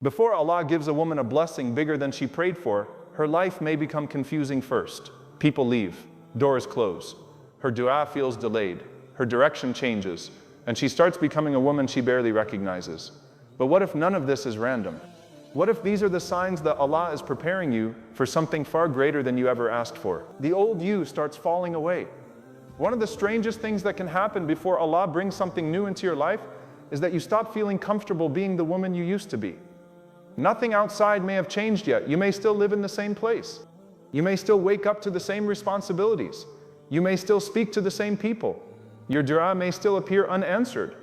Before Allah gives a woman a blessing bigger than she prayed for, her life may become confusing first. People leave, doors close, her dua feels delayed, her direction changes, and she starts becoming a woman she barely recognizes. But what if none of this is random? What if these are the signs that Allah is preparing you for something far greater than you ever asked for? The old you starts falling away. One of the strangest things that can happen before Allah brings something new into your life is that you stop feeling comfortable being the woman you used to be. Nothing outside may have changed yet. You may still live in the same place. You may still wake up to the same responsibilities. You may still speak to the same people. Your dua may still appear unanswered.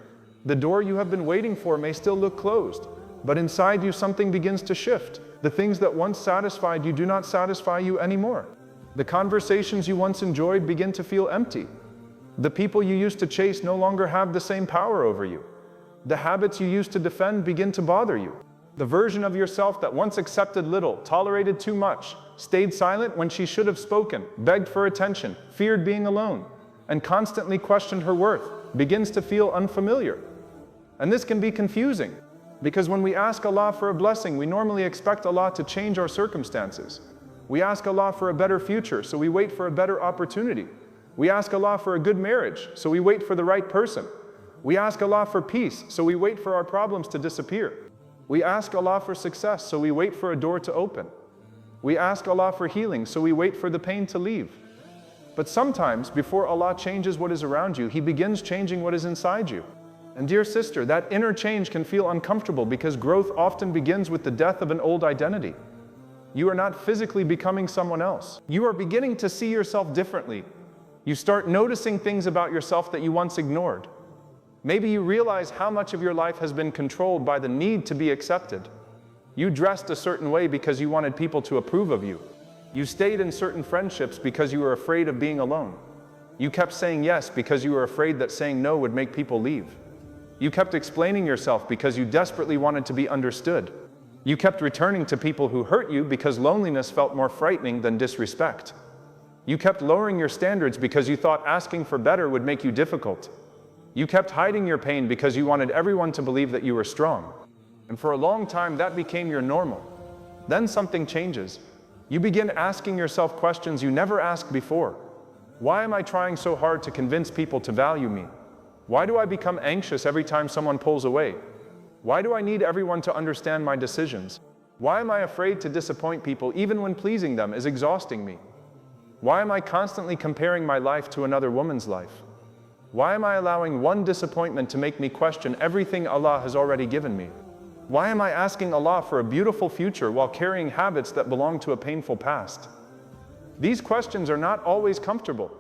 The door you have been waiting for may still look closed. But inside you something begins to shift. The things that once satisfied you do not satisfy you anymore. The conversations you once enjoyed begin to feel empty. The people you used to chase no longer have the same power over you. The habits you used to defend begin to bother you. The version of yourself that once accepted little, tolerated too much, stayed silent when she should have spoken, begged for attention, feared being alone, and constantly questioned her worth, begins to feel unfamiliar. And this can be confusing, because when we ask Allah for a blessing, we normally expect Allah to change our circumstances. We ask Allah for a better future, so we wait for a better opportunity. We ask Allah for a good marriage, so we wait for the right person. We ask Allah for peace, so we wait for our problems to disappear. We ask Allah for success, so we wait for a door to open. We ask Allah for healing, so we wait for the pain to leave. But sometimes, before Allah changes what is around you, He begins changing what is inside you. And dear sister, that inner change can feel uncomfortable because growth often begins with the death of an old identity. You are not physically becoming someone else. You are beginning to see yourself differently. You start noticing things about yourself that you once ignored. Maybe you realize how much of your life has been controlled by the need to be accepted. You dressed a certain way because you wanted people to approve of you. You stayed in certain friendships because you were afraid of being alone. You kept saying yes because you were afraid that saying no would make people leave. You kept explaining yourself because you desperately wanted to be understood. You kept returning to people who hurt you because loneliness felt more frightening than disrespect. You kept lowering your standards because you thought asking for better would make you difficult. You kept hiding your pain because you wanted everyone to believe that you were strong. And for a long time, that became your normal. Then something changes. You begin asking yourself questions you never asked before. Why am I trying so hard to convince people to value me? Why do I become anxious every time someone pulls away? Why do I need everyone to understand my decisions? Why am I afraid to disappoint people even when pleasing them is exhausting me? Why am I constantly comparing my life to another woman's life? Why am I allowing one disappointment to make me question everything Allah has already given me? Why am I asking Allah for a beautiful future while carrying habits that belong to a painful past? These questions are not always comfortable,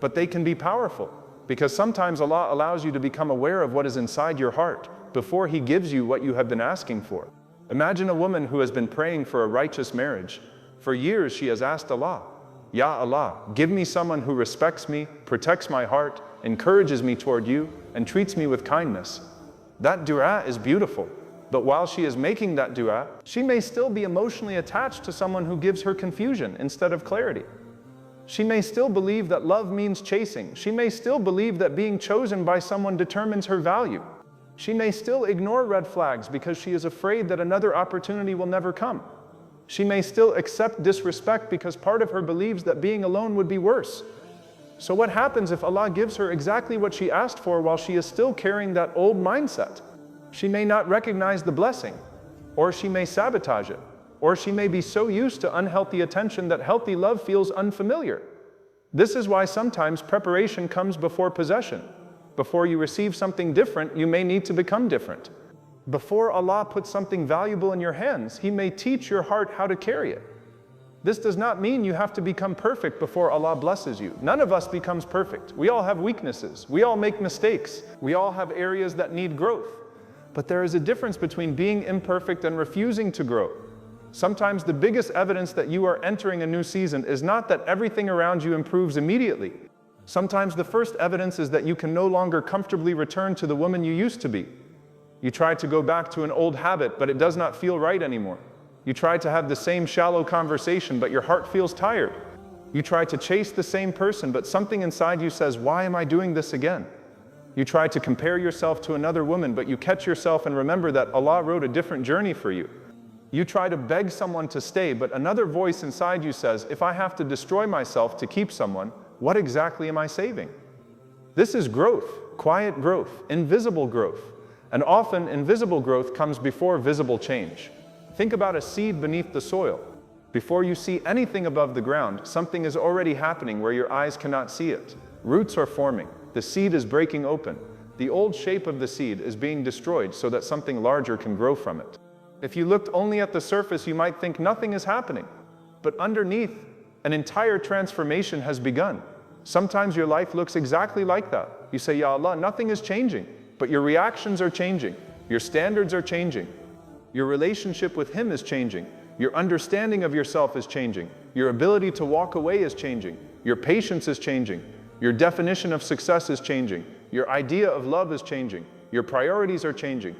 but they can be powerful, because sometimes Allah allows you to become aware of what is inside your heart before He gives you what you have been asking for. Imagine a woman who has been praying for a righteous marriage. For years she has asked Allah, Ya Allah, give me someone who respects me, protects my heart, encourages me toward you, and treats me with kindness. That dua is beautiful, but while she is making that dua, she may still be emotionally attached to someone who gives her confusion instead of clarity. She may still believe that love means chasing. She may still believe that being chosen by someone determines her value. She may still ignore red flags because she is afraid that another opportunity will never come. She may still accept disrespect because part of her believes that being alone would be worse. So what happens if Allah gives her exactly what she asked for while she is still carrying that old mindset? She may not recognize the blessing, or she may sabotage it, or she may be so used to unhealthy attention that healthy love feels unfamiliar. This is why sometimes preparation comes before possession. Before you receive something different, you may need to become different. Before Allah puts something valuable in your hands, He may teach your heart how to carry it. This does not mean you have to become perfect before Allah blesses you. None of us becomes perfect. We all have weaknesses. We all make mistakes. We all have areas that need growth. But there is a difference between being imperfect and refusing to grow. Sometimes the biggest evidence that you are entering a new season is not that everything around you improves immediately. Sometimes the first evidence is that you can no longer comfortably return to the woman you used to be. You try to go back to an old habit, but it does not feel right anymore. You try to have the same shallow conversation, but your heart feels tired. You try to chase the same person, but something inside you says, why am I doing this again? You try to compare yourself to another woman, but you catch yourself and remember that Allah wrote a different journey for you. You try to beg someone to stay, but another voice inside you says, if I have to destroy myself to keep someone, what exactly am I saving? This is growth, quiet growth, invisible growth. And often invisible growth comes before visible change. Think about a seed beneath the soil. Before you see anything above the ground, something is already happening where your eyes cannot see it. Roots are forming. The seed is breaking open. The old shape of the seed is being destroyed so that something larger can grow from it. If you looked only at the surface, you might think nothing is happening. But underneath, an entire transformation has begun. Sometimes your life looks exactly like that. You say, Ya Allah, nothing is changing. But your reactions are changing. Your standards are changing. Your relationship with Him is changing. Your understanding of yourself is changing. Your ability to walk away is changing. Your patience is changing. Your definition of success is changing. Your idea of love is changing. Your priorities are changing.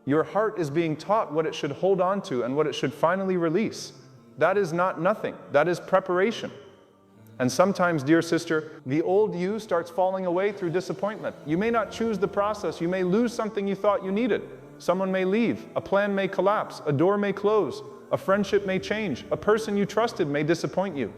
Your heart is being taught what it should hold on to and what it should finally release. That is not nothing. That is preparation. And sometimes, dear sister, the old you starts falling away through disappointment. You may not choose the process. You may lose something you thought you needed. Someone may leave. A plan may collapse. A door may close. A friendship may change. A person you trusted may disappoint you.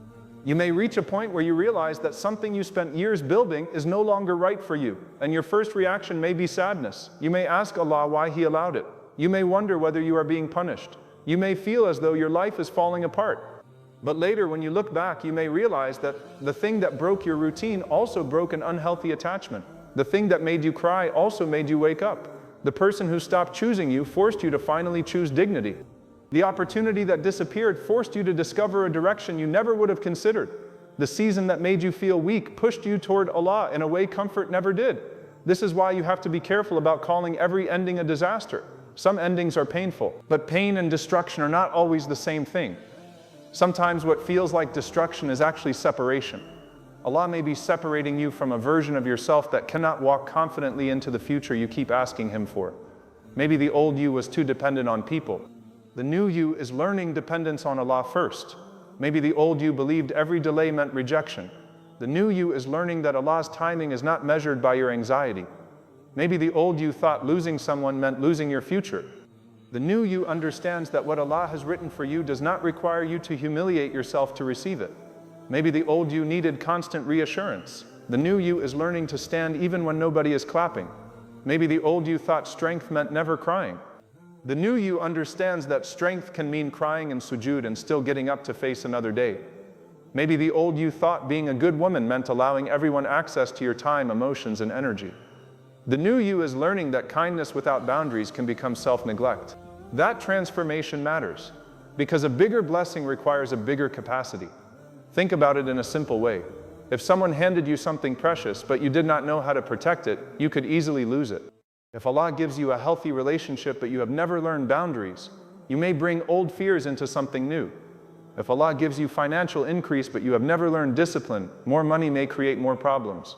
You may reach a point where you realize that something you spent years building is no longer right for you, and your first reaction may be sadness. You may ask Allah why He allowed it. You may wonder whether you are being punished. You may feel as though your life is falling apart. But later, when you look back, you may realize that the thing that broke your routine also broke an unhealthy attachment. The thing that made you cry also made you wake up. The person who stopped choosing you forced you to finally choose dignity. The opportunity that disappeared forced you to discover a direction you never would have considered. The season that made you feel weak pushed you toward Allah in a way comfort never did. This is why you have to be careful about calling every ending a disaster. Some endings are painful, but pain and destruction are not always the same thing. Sometimes what feels like destruction is actually separation. Allah may be separating you from a version of yourself that cannot walk confidently into the future you keep asking Him for. Maybe the old you was too dependent on people. The new you is learning dependence on Allah first. Maybe the old you believed every delay meant rejection. The new you is learning that Allah's timing is not measured by your anxiety. Maybe the old you thought losing someone meant losing your future. The new you understands that what Allah has written for you does not require you to humiliate yourself to receive it. Maybe the old you needed constant reassurance. The new you is learning to stand even when nobody is clapping. Maybe the old you thought strength meant never crying. The new you understands that strength can mean crying in sujood and still getting up to face another day. Maybe the old you thought being a good woman meant allowing everyone access to your time, emotions, and energy. The new you is learning that kindness without boundaries can become self-neglect. That transformation matters, because a bigger blessing requires a bigger capacity. Think about it in a simple way. If someone handed you something precious, but you did not know how to protect it, you could easily lose it. If Allah gives you a healthy relationship, but you have never learned boundaries, you may bring old fears into something new. If Allah gives you financial increase, but you have never learned discipline, more money may create more problems.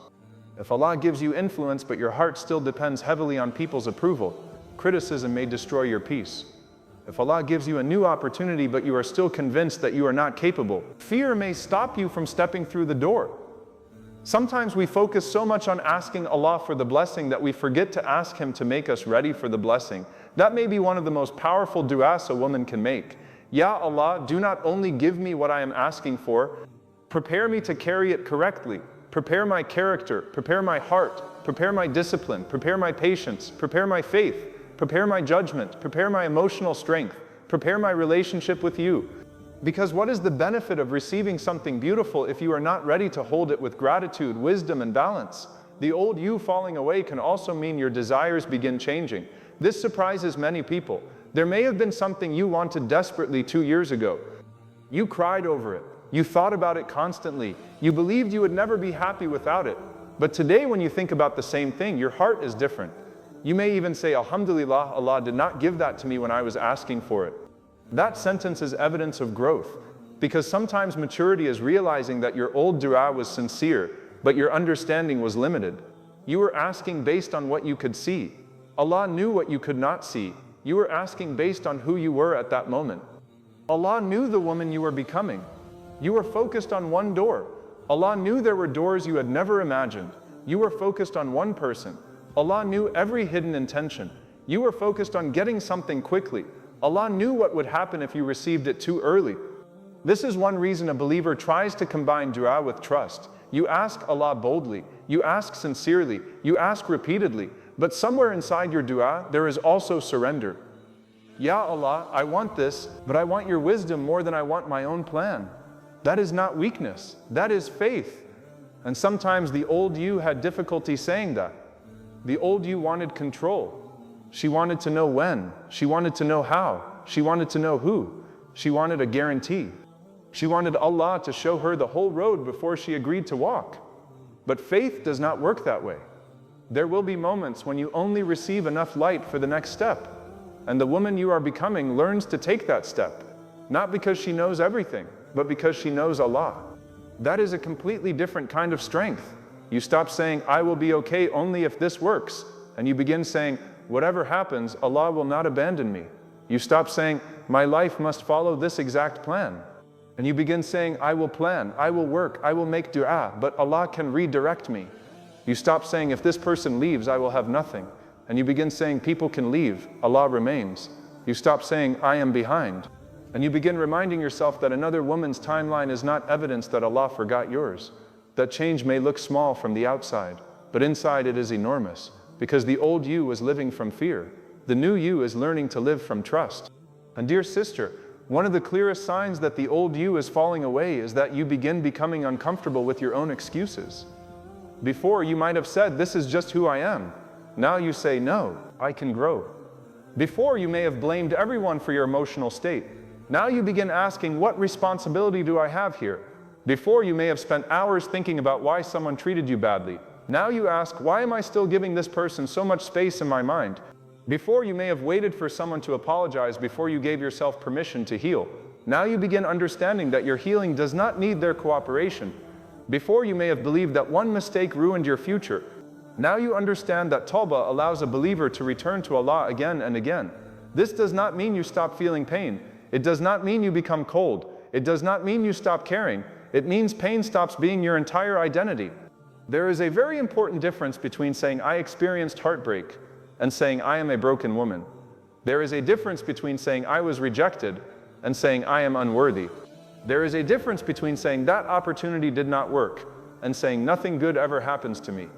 If Allah gives you influence, but your heart still depends heavily on people's approval, criticism may destroy your peace. If Allah gives you a new opportunity, but you are still convinced that you are not capable, fear may stop you from stepping through the door. Sometimes we focus so much on asking Allah for the blessing that we forget to ask Him to make us ready for the blessing. That may be one of the most powerful du'as a woman can make. Ya Allah, do not only give me what I am asking for, prepare me to carry it correctly. Prepare my character, prepare my heart, prepare my discipline, prepare my patience, prepare my faith, prepare my judgment, prepare my emotional strength, prepare my relationship with you. Because what is the benefit of receiving something beautiful if you are not ready to hold it with gratitude, wisdom, and balance? The old you falling away can also mean your desires begin changing. This surprises many people. There may have been something you wanted desperately 2 years ago. You cried over it. You thought about it constantly. You believed you would never be happy without it. But today, when you think about the same thing, your heart is different. You may even say, Alhamdulillah, Allah did not give that to me when I was asking for it. That sentence is evidence of growth, because sometimes maturity is realizing that your old dua was sincere, but your understanding was limited. You were asking based on what you could see. Allah knew what you could not see. You were asking based on who you were at that moment. Allah knew the woman you were becoming. You were focused on one door. Allah knew there were doors you had never imagined. You were focused on one person. Allah knew every hidden intention. You were focused on getting something quickly. Allah knew what would happen if you received it too early. This is one reason a believer tries to combine dua with trust. You ask Allah boldly, you ask sincerely, you ask repeatedly, but somewhere inside your dua, there is also surrender. Ya Allah, I want this, but I want your wisdom more than I want my own plan. That is not weakness, that is faith. And sometimes the old you had difficulty saying that. The old you wanted control. She wanted to know when, she wanted to know how, she wanted to know who, she wanted a guarantee. She wanted Allah to show her the whole road before she agreed to walk. But faith does not work that way. There will be moments when you only receive enough light for the next step. And the woman you are becoming learns to take that step, not because she knows everything, but because she knows Allah. That is a completely different kind of strength. You stop saying, I will be okay only if this works, and you begin saying, whatever happens, Allah will not abandon me. You stop saying, my life must follow this exact plan. And you begin saying, I will plan, I will work, I will make dua, but Allah can redirect me. You stop saying, if this person leaves, I will have nothing. And you begin saying, people can leave, Allah remains. You stop saying, I am behind. And you begin reminding yourself that another woman's timeline is not evidence that Allah forgot yours. That change may look small from the outside, but inside it is enormous, because the old you was living from fear. The new you is learning to live from trust. And dear sister, one of the clearest signs that the old you is falling away is that you begin becoming uncomfortable with your own excuses. Before you might have said, this is just who I am. Now you say, no, I can grow. Before you may have blamed everyone for your emotional state. Now you begin asking, what responsibility do I have here? Before you may have spent hours thinking about why someone treated you badly. Now you ask, why am I still giving this person so much space in my mind? Before you may have waited for someone to apologize before you gave yourself permission to heal. Now you begin understanding that your healing does not need their cooperation. Before you may have believed that one mistake ruined your future. Now you understand that tawbah allows a believer to return to Allah again and again. This does not mean you stop feeling pain. It does not mean you become cold. It does not mean you stop caring. It means pain stops being your entire identity. There is a very important difference between saying, I experienced heartbreak, and saying, I am a broken woman. There is a difference between saying, I was rejected, and saying, I am unworthy. There is a difference between saying, that opportunity did not work, and saying, nothing good ever happens to me.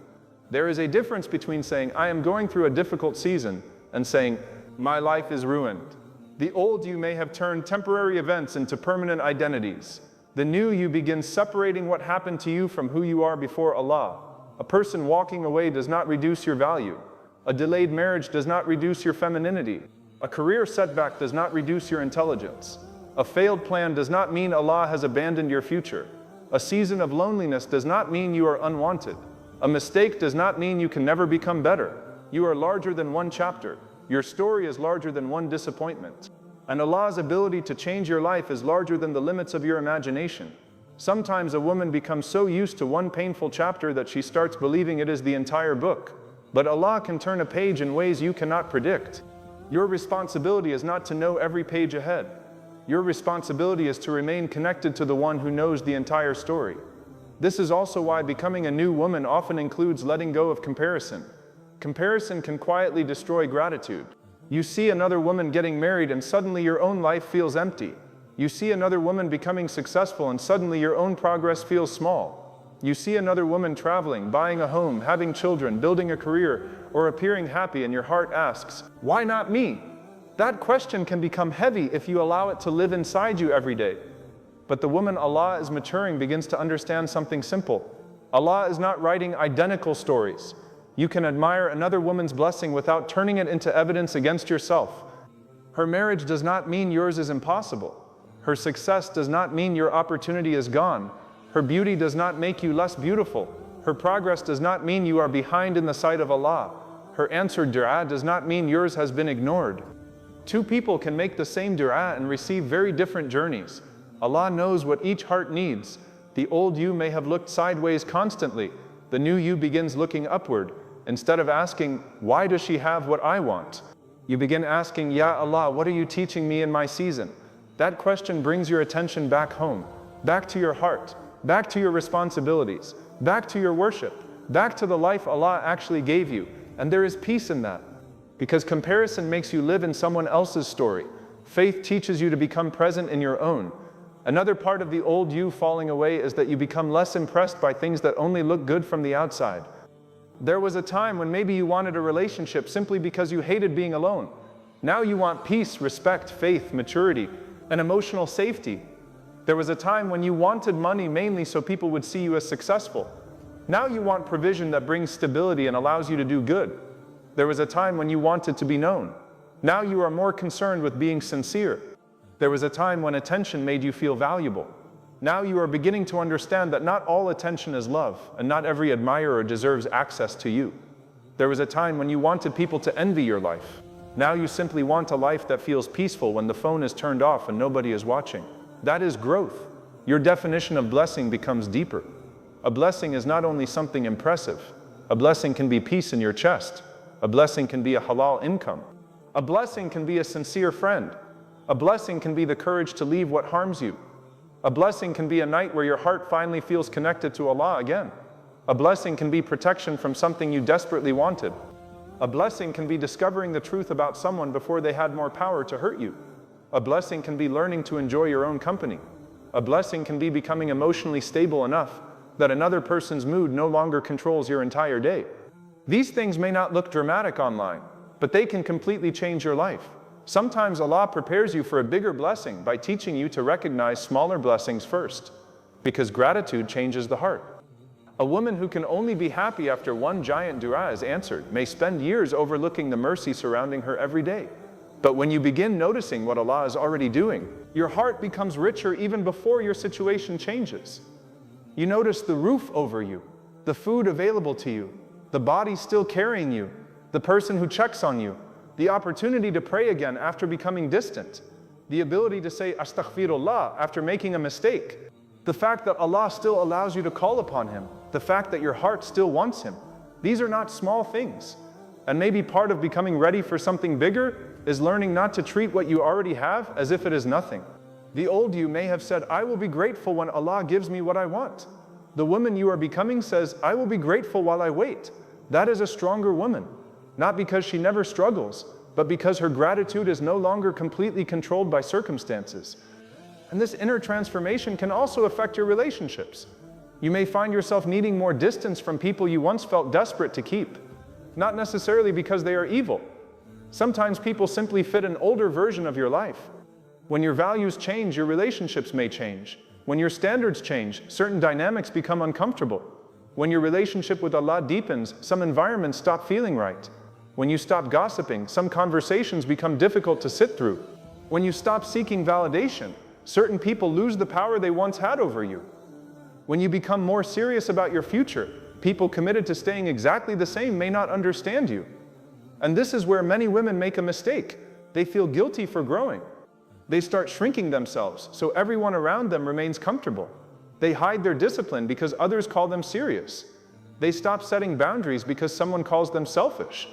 There is a difference between saying, I am going through a difficult season, and saying, my life is ruined. The old you may have turned temporary events into permanent identities. The new you begins separating what happened to you from who you are before Allah. A person walking away does not reduce your value. A delayed marriage does not reduce your femininity. A career setback does not reduce your intelligence. A failed plan does not mean Allah has abandoned your future. A season of loneliness does not mean you are unwanted. A mistake does not mean you can never become better. You are larger than one chapter. Your story is larger than one disappointment. And Allah's ability to change your life is larger than the limits of your imagination. Sometimes a woman becomes so used to one painful chapter that she starts believing it is the entire book. But Allah can turn a page in ways you cannot predict. Your responsibility is not to know every page ahead. Your responsibility is to remain connected to the one who knows the entire story. This is also why becoming a new woman often includes letting go of comparison. Comparison can quietly destroy gratitude. You see another woman getting married and suddenly your own life feels empty. You see another woman becoming successful and suddenly your own progress feels small. You see another woman traveling, buying a home, having children, building a career, or appearing happy, and your heart asks, why not me? That question can become heavy if you allow it to live inside you every day. But the woman Allah is maturing begins to understand something simple. Allah is not writing identical stories. You can admire another woman's blessing without turning it into evidence against yourself. Her marriage does not mean yours is impossible. Her success does not mean your opportunity is gone. Her beauty does not make you less beautiful. Her progress does not mean you are behind in the sight of Allah. Her answered dua does not mean yours has been ignored. Two people can make the same dua and receive very different journeys. Allah knows what each heart needs. The old you may have looked sideways constantly. The new you begins looking upward. Instead of asking, why does she have what I want? You begin asking, Ya Allah, what are you teaching me in my season? That question brings your attention back home, back to your heart, back to your responsibilities, back to your worship, back to the life Allah actually gave you, And there is peace in that, because comparison makes you live in someone else's story. Faith teaches you to become present in your own. Another part of the old you falling away is that you become less impressed by things that only look good from the outside. There was a time when maybe you wanted a relationship simply because you hated being alone. Now you want peace, respect, faith, maturity, and emotional safety. There was a time when you wanted money mainly so people would see you as successful. Now you want provision that brings stability and allows you to do good. There was a time when you wanted to be known. Now you are more concerned with being sincere. There was a time when attention made you feel valuable. Now you are beginning to understand that not all attention is love, and not every admirer deserves access to you. There was a time when you wanted people to envy your life. Now you simply want a life that feels peaceful when the phone is turned off and nobody is watching. That is growth. Your definition of blessing becomes deeper. A blessing is not only something impressive. A blessing can be peace in your chest. A blessing can be a halal income. A blessing can be a sincere friend. A blessing can be the courage to leave what harms you. A blessing can be a night where your heart finally feels connected to Allah again. A blessing can be protection from something you desperately wanted. A blessing can be discovering the truth about someone before they had more power to hurt you. A blessing can be learning to enjoy your own company. A blessing can be becoming emotionally stable enough that another person's mood no longer controls your entire day. These things may not look dramatic online, but they can completely change your life. Sometimes Allah prepares you for a bigger blessing by teaching you to recognize smaller blessings first, because gratitude changes the heart. A woman who can only be happy after one giant dua is answered may spend years overlooking the mercy surrounding her every day. But when you begin noticing what Allah is already doing, your heart becomes richer even before your situation changes. You notice the roof over you, the food available to you, the body still carrying you, the person who checks on you, the opportunity to pray again after becoming distant, the ability to say astaghfirullah after making a mistake, the fact that Allah still allows you to call upon Him, the fact that your heart still wants Him. These are not small things. And maybe part of becoming ready for something bigger is learning not to treat what you already have as if it is nothing. The old you may have said, I will be grateful when Allah gives me what I want. The woman you are becoming says, I will be grateful while I wait. That is a stronger woman. Not because she never struggles, but because her gratitude is no longer completely controlled by circumstances. And this inner transformation can also affect your relationships. You may find yourself needing more distance from people you once felt desperate to keep. Not necessarily because they are evil. Sometimes people simply fit an older version of your life. When your values change, your relationships may change. When your standards change, certain dynamics become uncomfortable. When your relationship with Allah deepens, some environments stop feeling right. When you stop gossiping, some conversations become difficult to sit through. When you stop seeking validation, certain people lose the power they once had over you. When you become more serious about your future, people committed to staying exactly the same may not understand you. And this is where many women make a mistake. They feel guilty for growing. They start shrinking themselves, so everyone around them remains comfortable. They hide their discipline because others call them serious. They stop setting boundaries because someone calls them selfish.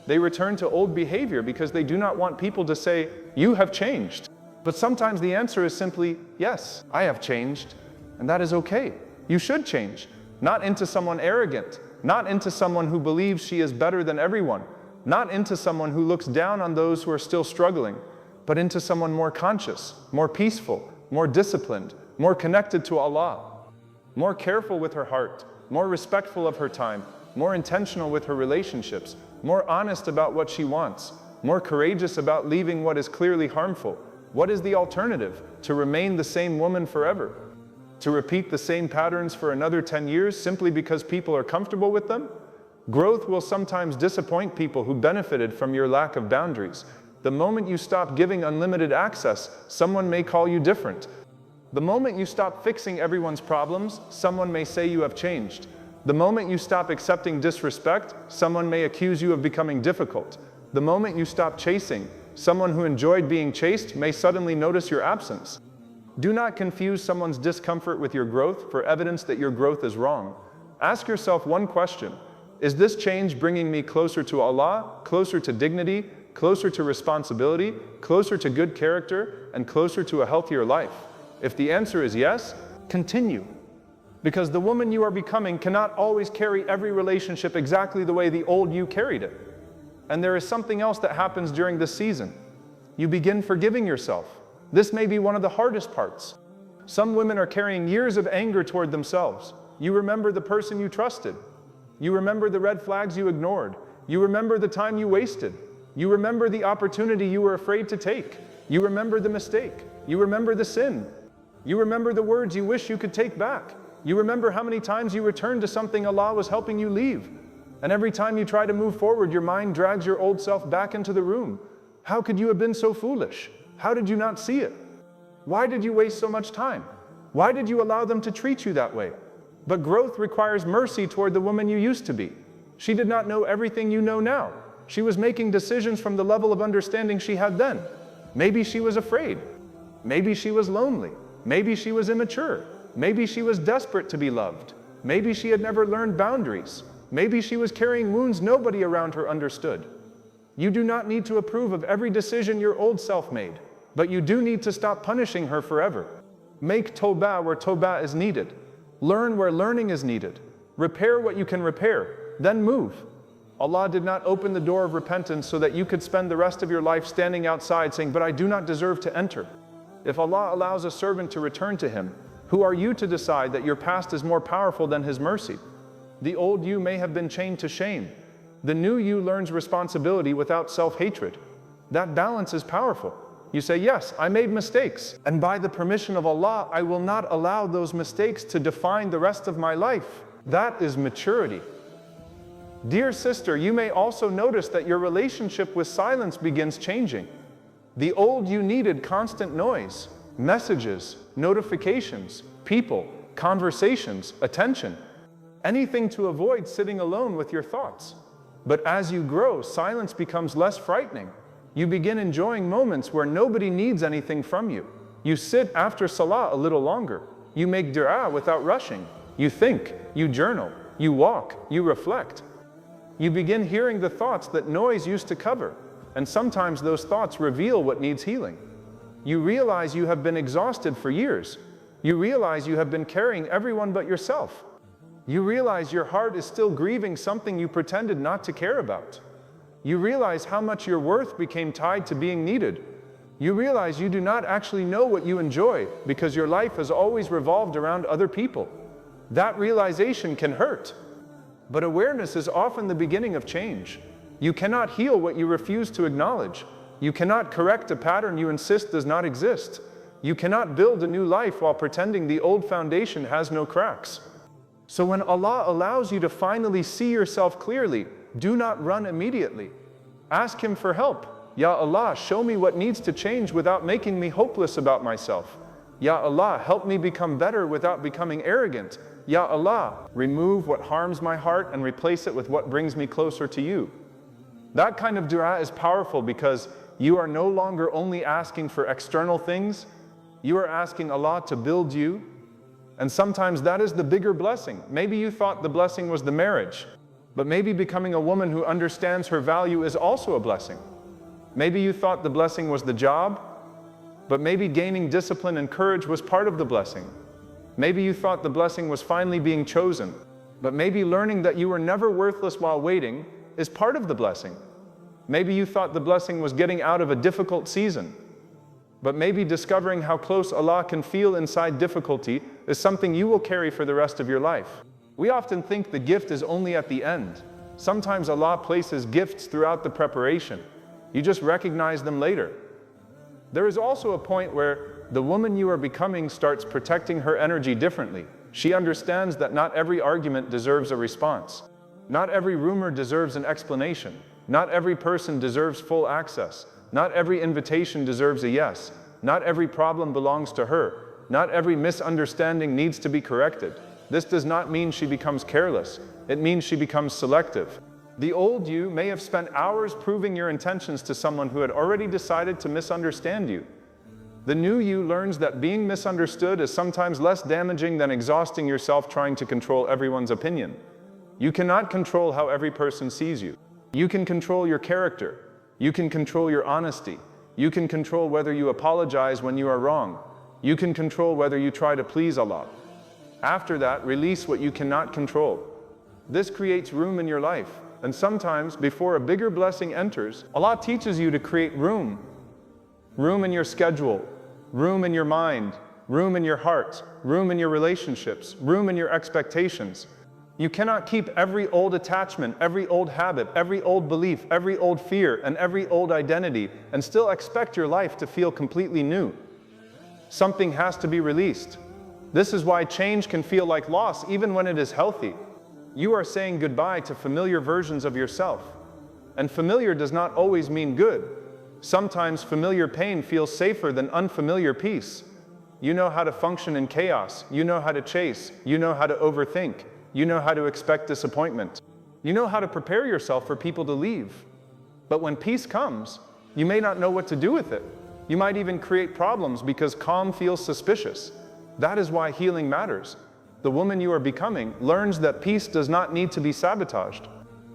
They return to old behavior because they do not want people to say, you have changed. But sometimes the answer is simply, yes, I have changed, and that is okay. You should change, not into someone arrogant, not into someone who believes she is better than everyone, not into someone who looks down on those who are still struggling, but into someone more conscious, more peaceful, more disciplined, more connected to Allah, more careful with her heart, more respectful of her time, more intentional with her relationships, more honest about what she wants, more courageous about leaving what is clearly harmful. What is the alternative? To remain the same woman forever? To repeat the same patterns for another 10 years simply because people are comfortable with them? Growth will sometimes disappoint people who benefited from your lack of boundaries. The moment you stop giving unlimited access, someone may call you different. The moment you stop fixing everyone's problems, someone may say you have changed. The moment you stop accepting disrespect, someone may accuse you of becoming difficult. The moment you stop chasing, someone who enjoyed being chased may suddenly notice your absence. Do not confuse someone's discomfort with your growth for evidence that your growth is wrong. Ask yourself one question. Is this change bringing me closer to Allah, closer to dignity, closer to responsibility, closer to good character, and closer to a healthier life? If the answer is yes, continue. Because the woman you are becoming cannot always carry every relationship exactly the way the old you carried it. And there is something else that happens during this season. You begin forgiving yourself. This may be one of the hardest parts. Some women are carrying years of anger toward themselves. You remember the person you trusted. You remember the red flags you ignored. You remember the time you wasted. You remember the opportunity you were afraid to take. You remember the mistake. You remember the sin. You remember the words you wish you could take back. You remember how many times you returned to something Allah was helping you leave. And every time you try to move forward, your mind drags your old self back into the room. How could you have been so foolish? How did you not see it? Why did you waste so much time? Why did you allow them to treat you that way? But growth requires mercy toward the woman you used to be. She did not know everything you know now. She was making decisions from the level of understanding she had then. Maybe she was afraid. Maybe she was lonely. Maybe she was immature. Maybe she was desperate to be loved. Maybe she had never learned boundaries. Maybe she was carrying wounds nobody around her understood. You do not need to approve of every decision your old self made, but you do need to stop punishing her forever. Make tawbah where tawbah is needed. Learn where learning is needed. Repair what you can repair, then move. Allah did not open the door of repentance so that you could spend the rest of your life standing outside saying, "But I do not deserve to enter." If Allah allows a servant to return to Him, who are you to decide that your past is more powerful than His mercy? The old you may have been chained to shame. The new you learns responsibility without self-hatred. That balance is powerful. You say, "Yes, I made mistakes, and by the permission of Allah, I will not allow those mistakes to define the rest of my life." That is maturity. Dear sister, you may also notice that your relationship with silence begins changing. The old you needed constant noise, messages, notifications, people, conversations, attention, anything to avoid sitting alone with your thoughts. But as you grow, silence becomes less frightening. You begin enjoying moments where nobody needs anything from you. You sit after salah a little longer. You make dua without rushing. You think, you journal, you walk, you reflect. You begin hearing the thoughts that noise used to cover, and sometimes those thoughts reveal what needs healing. You realize you have been exhausted for years. You realize you have been carrying everyone but yourself. You realize your heart is still grieving something you pretended not to care about. You realize how much your worth became tied to being needed. You realize you do not actually know what you enjoy because your life has always revolved around other people. That realization can hurt. But awareness is often the beginning of change. You cannot heal what you refuse to acknowledge. You cannot correct a pattern you insist does not exist. You cannot build a new life while pretending the old foundation has no cracks. So when Allah allows you to finally see yourself clearly, do not run immediately. Ask Him for help. Ya Allah, show me what needs to change without making me hopeless about myself. Ya Allah, help me become better without becoming arrogant. Ya Allah, remove what harms my heart and replace it with what brings me closer to you. That kind of dua is powerful because you are no longer only asking for external things, you are asking Allah to build you. And sometimes that is the bigger blessing. Maybe you thought the blessing was the marriage, but maybe becoming a woman who understands her value is also a blessing. Maybe you thought the blessing was the job, but maybe gaining discipline and courage was part of the blessing. Maybe you thought the blessing was finally being chosen, but maybe learning that you were never worthless while waiting is part of the blessing. Maybe you thought the blessing was getting out of a difficult season, but maybe discovering how close Allah can feel inside difficulty is something you will carry for the rest of your life. We often think the gift is only at the end. Sometimes Allah places gifts throughout the preparation. You just recognize them later. There is also a point where the woman you are becoming starts protecting her energy differently. She understands that not every argument deserves a response. Not every rumor deserves an explanation. Not every person deserves full access. Not every invitation deserves a yes. Not every problem belongs to her. Not every misunderstanding needs to be corrected. This does not mean she becomes careless. It means she becomes selective. The old you may have spent hours proving your intentions to someone who had already decided to misunderstand you. The new you learns that being misunderstood is sometimes less damaging than exhausting yourself trying to control everyone's opinion. You cannot control how every person sees you. You can control your character. You can control your honesty. You can control whether you apologize when you are wrong. You can control whether you try to please Allah. After that, release what you cannot control. This creates room in your life. And sometimes, before a bigger blessing enters, Allah teaches you to create room. Room in your schedule, room in your mind, room in your heart, room in your relationships, room in your expectations. You cannot keep every old attachment, every old habit, every old belief, every old fear, and every old identity, and still expect your life to feel completely new. Something has to be released. This is why change can feel like loss even when it is healthy. You are saying goodbye to familiar versions of yourself. And familiar does not always mean good. Sometimes familiar pain feels safer than unfamiliar peace. You know how to function in chaos. You know how to chase. You know how to overthink. You know how to expect disappointment. You know how to prepare yourself for people to leave. But when peace comes, you may not know what to do with it. You might even create problems because calm feels suspicious. That is why healing matters. The woman you are becoming learns that peace does not need to be sabotaged.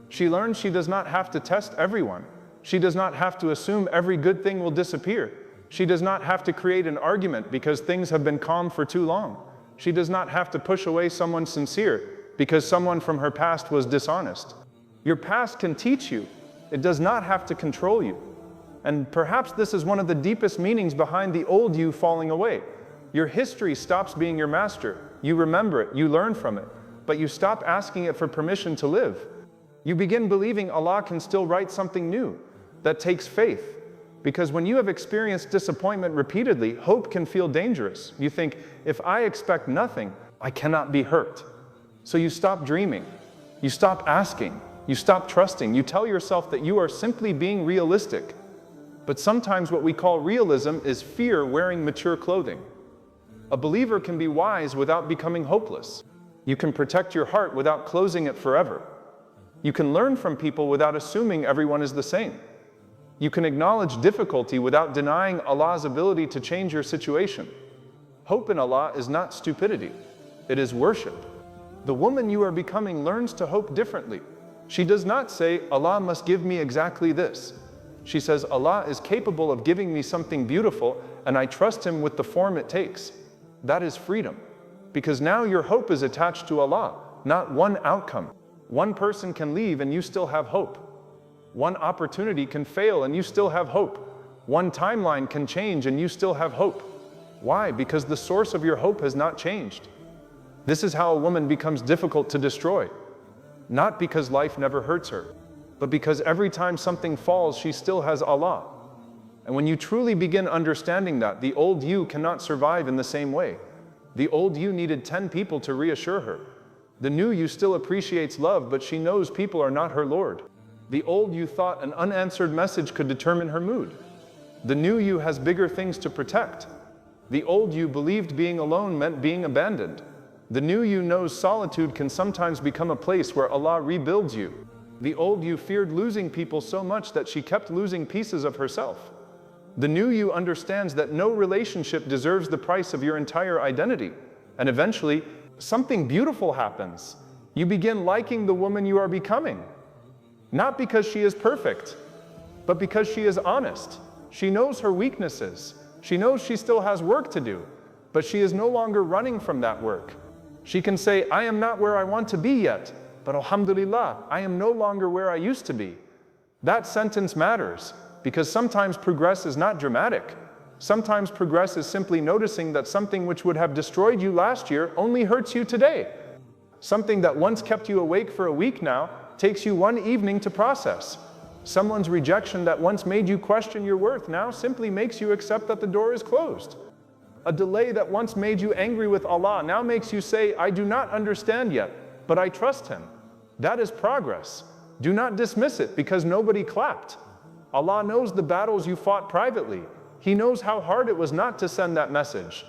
She learns she does not have to test everyone. She does not have to assume every good thing will disappear. She does not have to create an argument because things have been calm for too long. She does not have to push away someone sincere because someone from her past was dishonest. Your past can teach you. It does not have to control you. And perhaps this is one of the deepest meanings behind the old you falling away. Your history stops being your master. You remember it, you learn from it, but you stop asking it for permission to live. You begin believing Allah can still write something new. That takes faith. Because when you have experienced disappointment repeatedly, hope can feel dangerous. You think, if I expect nothing, I cannot be hurt. So you stop dreaming. You stop asking. You stop trusting. You tell yourself that you are simply being realistic. But sometimes what we call realism is fear wearing mature clothing. A believer can be wise without becoming hopeless. You can protect your heart without closing it forever. You can learn from people without assuming everyone is the same. You can acknowledge difficulty without denying Allah's ability to change your situation. Hope in Allah is not stupidity. It is worship. The woman you are becoming learns to hope differently. She does not say, Allah must give me exactly this. She says, Allah is capable of giving me something beautiful, and I trust Him with the form it takes. That is freedom. Because now your hope is attached to Allah, not one outcome. One person can leave and you still have hope. One opportunity can fail and you still have hope. One timeline can change and you still have hope. Why? Because the source of your hope has not changed. This is how a woman becomes difficult to destroy. Not because life never hurts her, but because every time something falls, she still has Allah. And when you truly begin understanding that, the old you cannot survive in the same way. The old you needed 10 people to reassure her. The new you still appreciates love, but she knows people are not her Lord. The old you thought an unanswered message could determine her mood. The new you has bigger things to protect. The old you believed being alone meant being abandoned. The new you knows solitude can sometimes become a place where Allah rebuilds you. The old you feared losing people so much that she kept losing pieces of herself. The new you understands that no relationship deserves the price of your entire identity. And eventually, something beautiful happens. You begin liking the woman you are becoming. Not because she is perfect, but because she is honest. She knows her weaknesses. She knows she still has work to do, but she is no longer running from that work. She can say, I am not where I want to be yet, but alhamdulillah, I am no longer where I used to be. That sentence matters. Because sometimes progress is not dramatic. Sometimes progress is simply noticing that something which would have destroyed you last year only hurts you today. Something that once kept you awake for a week now takes you one evening to process. Someone's rejection that once made you question your worth now simply makes you accept that the door is closed. A delay that once made you angry with Allah now makes you say, I do not understand yet, but I trust Him. That is progress. Do not dismiss it because nobody clapped. Allah knows the battles you fought privately. He knows how hard it was not to send that message.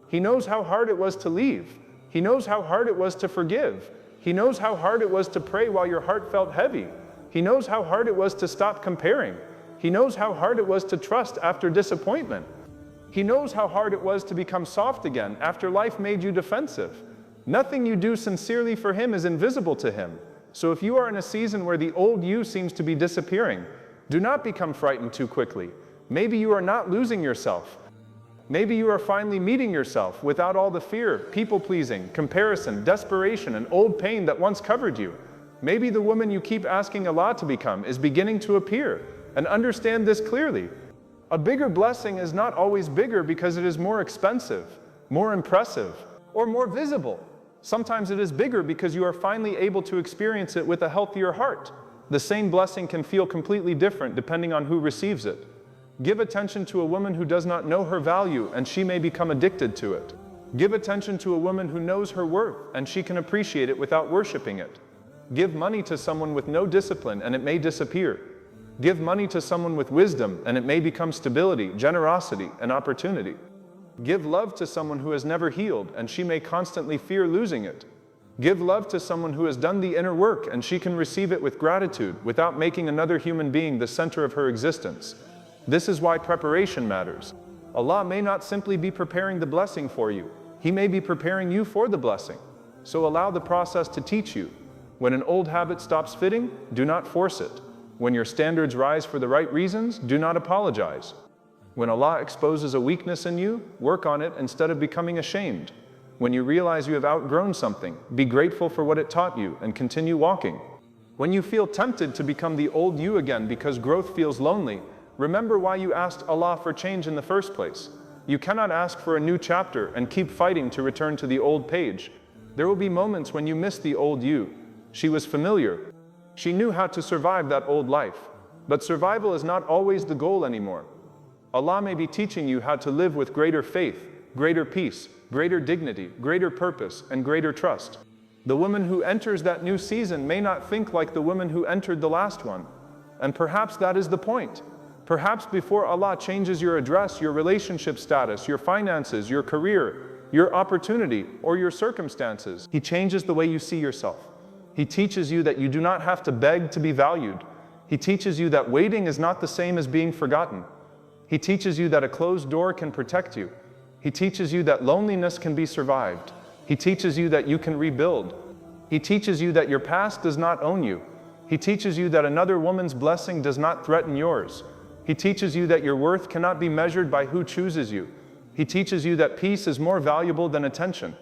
He knows how hard it was to leave. He knows how hard it was to forgive. He knows how hard it was to pray while your heart felt heavy. He knows how hard it was to stop comparing. He knows how hard it was to trust after disappointment. He knows how hard it was to become soft again after life made you defensive. Nothing you do sincerely for Him is invisible to Him. So if you are in a season where the old you seems to be disappearing, do not become frightened too quickly. Maybe you are not losing yourself. Maybe you are finally meeting yourself without all the fear, people-pleasing, comparison, desperation, and old pain that once covered you. Maybe the woman you keep asking Allah to become is beginning to appear. And understand this clearly. A bigger blessing is not always bigger because it is more expensive, more impressive, or more visible. Sometimes it is bigger because you are finally able to experience it with a healthier heart. The same blessing can feel completely different depending on who receives it. Give attention to a woman who does not know her value, and she may become addicted to it. Give attention to a woman who knows her worth, and she can appreciate it without worshiping it. Give money to someone with no discipline, and it may disappear. Give money to someone with wisdom, and it may become stability, generosity, and opportunity. Give love to someone who has never healed, and she may constantly fear losing it. Give love to someone who has done the inner work, and she can receive it with gratitude without making another human being the center of her existence. This is why preparation matters. Allah may not simply be preparing the blessing for you. He may be preparing you for the blessing. So allow the process to teach you. When an old habit stops fitting, do not force it. When your standards rise for the right reasons, do not apologize. When Allah exposes a weakness in you, work on it instead of becoming ashamed. When you realize you have outgrown something, be grateful for what it taught you and continue walking. When you feel tempted to become the old you again because growth feels lonely, remember why you asked Allah for change in the first place. You cannot ask for a new chapter and keep fighting to return to the old page. There will be moments when you miss the old you. She was familiar. She knew how to survive that old life. But survival is not always the goal anymore. Allah may be teaching you how to live with greater faith, greater peace, greater dignity, greater purpose, and greater trust. The woman who enters that new season may not think like the woman who entered the last one. And perhaps that is the point. Perhaps before Allah changes your address, your relationship status, your finances, your career, your opportunity, or your circumstances, He changes the way you see yourself. He teaches you that you do not have to beg to be valued. He teaches you that waiting is not the same as being forgotten. He teaches you that a closed door can protect you. He teaches you that loneliness can be survived. He teaches you that you can rebuild. He teaches you that your past does not own you. He teaches you that another woman's blessing does not threaten yours. He teaches you that your worth cannot be measured by who chooses you. He teaches you that peace is more valuable than attention.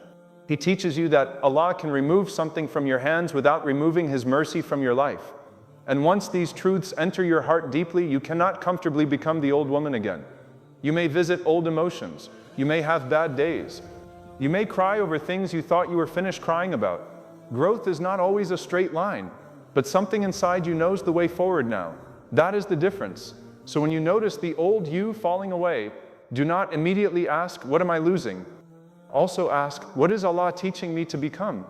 He teaches you that Allah can remove something from your hands without removing His mercy from your life. And once these truths enter your heart deeply, you cannot comfortably become the old woman again. You may visit old emotions. You may have bad days. You may cry over things you thought you were finished crying about. Growth is not always a straight line, but something inside you knows the way forward now. That is the difference. So when you notice the old you falling away, do not immediately ask, "What am I losing?" Also ask, "What is Allah teaching me to become?"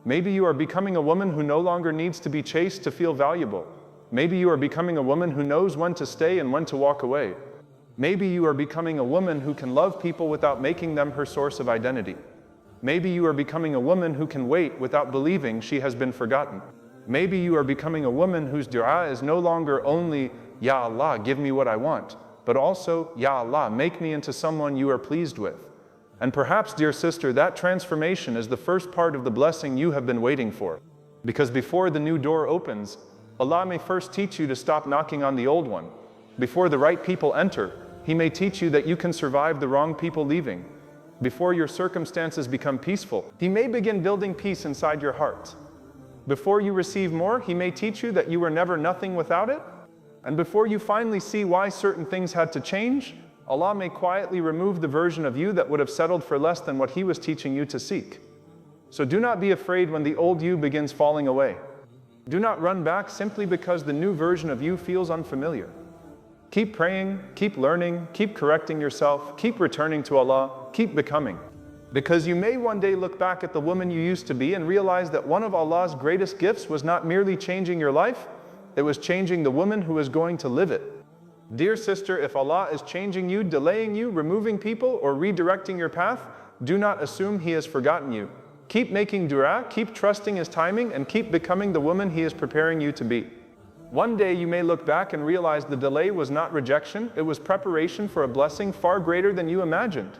Maybe you are becoming a woman who no longer needs to be chased to feel valuable. Maybe you are becoming a woman who knows when to stay and when to walk away. Maybe you are becoming a woman who can love people without making them her source of identity. Maybe you are becoming a woman who can wait without believing she has been forgotten. Maybe you are becoming a woman whose dua is no longer only, "Ya Allah, give me what I want," but also, "Ya Allah, make me into someone you are pleased with." And perhaps, dear sister, that transformation is the first part of the blessing you have been waiting for. Because before the new door opens, Allah may first teach you to stop knocking on the old one. Before the right people enter, He may teach you that you can survive the wrong people leaving. Before your circumstances become peaceful, He may begin building peace inside your heart. Before you receive more, He may teach you that you were never nothing without it. And before you finally see why certain things had to change, Allah may quietly remove the version of you that would have settled for less than what He was teaching you to seek. So do not be afraid when the old you begins falling away. Do not run back simply because the new version of you feels unfamiliar. Keep praying, keep learning, keep correcting yourself, keep returning to Allah, keep becoming. Because you may one day look back at the woman you used to be and realize that one of Allah's greatest gifts was not merely changing your life, it was changing the woman who is going to live it. Dear sister, if Allah is changing you, delaying you, removing people, or redirecting your path, do not assume He has forgotten you. Keep making dua, keep trusting His timing, and keep becoming the woman He is preparing you to be. One day you may look back and realize the delay was not rejection, it was preparation for a blessing far greater than you imagined.